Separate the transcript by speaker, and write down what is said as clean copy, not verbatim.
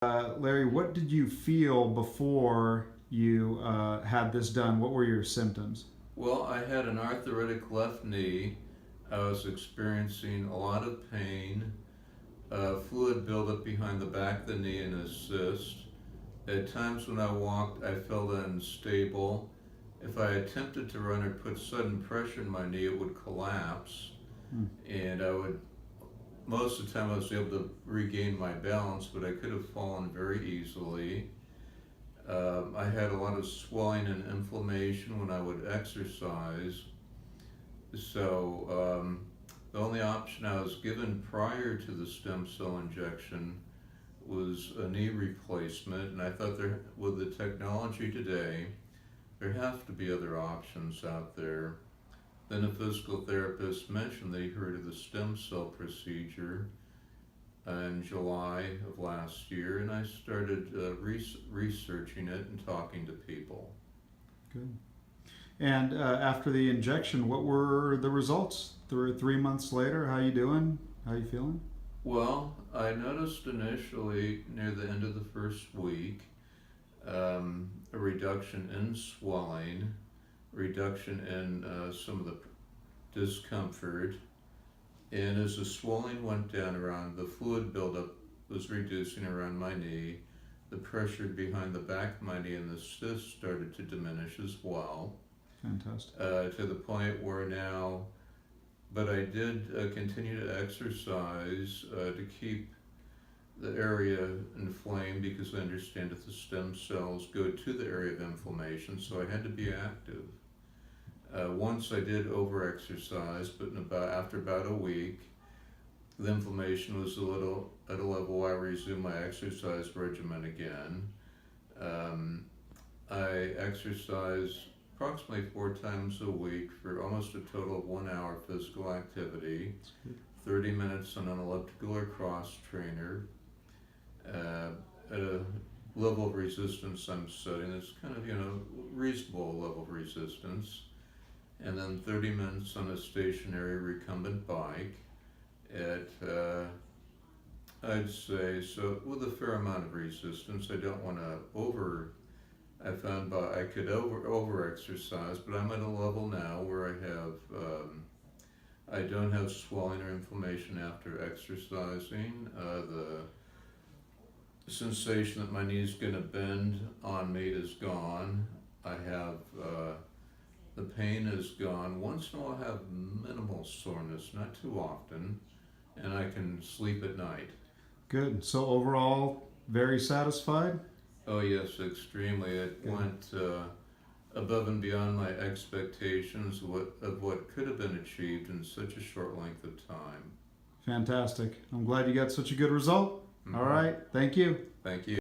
Speaker 1: Larry, what did you feel before you had this done? What were your symptoms?
Speaker 2: Well, I had an arthritic left knee. I was experiencing a lot of pain, fluid buildup behind the back of the knee and a cyst. At times when I walked, I felt unstable. If I attempted to run or put sudden pressure in my knee, it would collapse. And most of the time I was able to regain my balance, but I could have fallen very easily. I had a lot of swelling and inflammation when I would exercise. So the only option I was given prior to the stem cell injection was a knee replacement, and I thought with the technology today, there have to be other options out there. Then a physical therapist mentioned they heard of the stem cell procedure in July of last year, and I started researching it and talking to people.
Speaker 1: Good. And after the injection, what were the results? 3 months later, how you doing? How you feeling?
Speaker 2: Well, I noticed initially near the end of the first week a reduction in swelling, reduction in some of the discomfort, and as the swelling went down around, the fluid buildup was reducing around my knee, the pressure behind the back of my knee and the cyst started to diminish as well.
Speaker 1: Fantastic.
Speaker 2: To the point where now, but I did continue to exercise to keep the area inflamed, because I understand that the stem cells go to the area of inflammation, so I had to be active. Once I did over-exercise, but after about a week, the inflammation was at a level I resumed my exercise regimen again. I exercised approximately 4 times a week for almost a total of 1 hour physical activity, 30 minutes on an elliptical or cross trainer, at a level of resistance I'm setting. It's kind of, reasonable level of resistance. And then 30 minutes on a stationary recumbent bike at, I'd say, so with a fair amount of resistance. I don't want to I found I could over exercise, but I'm at a level now where I don't have swelling or inflammation after exercising. The sensation that my knee's going to bend on me is gone. I have, the pain is gone. Once in a while I have minimal soreness, not too often, and I can sleep at night.
Speaker 1: Good. So overall, very satisfied?
Speaker 2: Oh yes, extremely. It went above and beyond my expectations of what could have been achieved in such a short length of time.
Speaker 1: Fantastic. I'm glad you got such a good result. All right. Thank you.
Speaker 2: Thank you.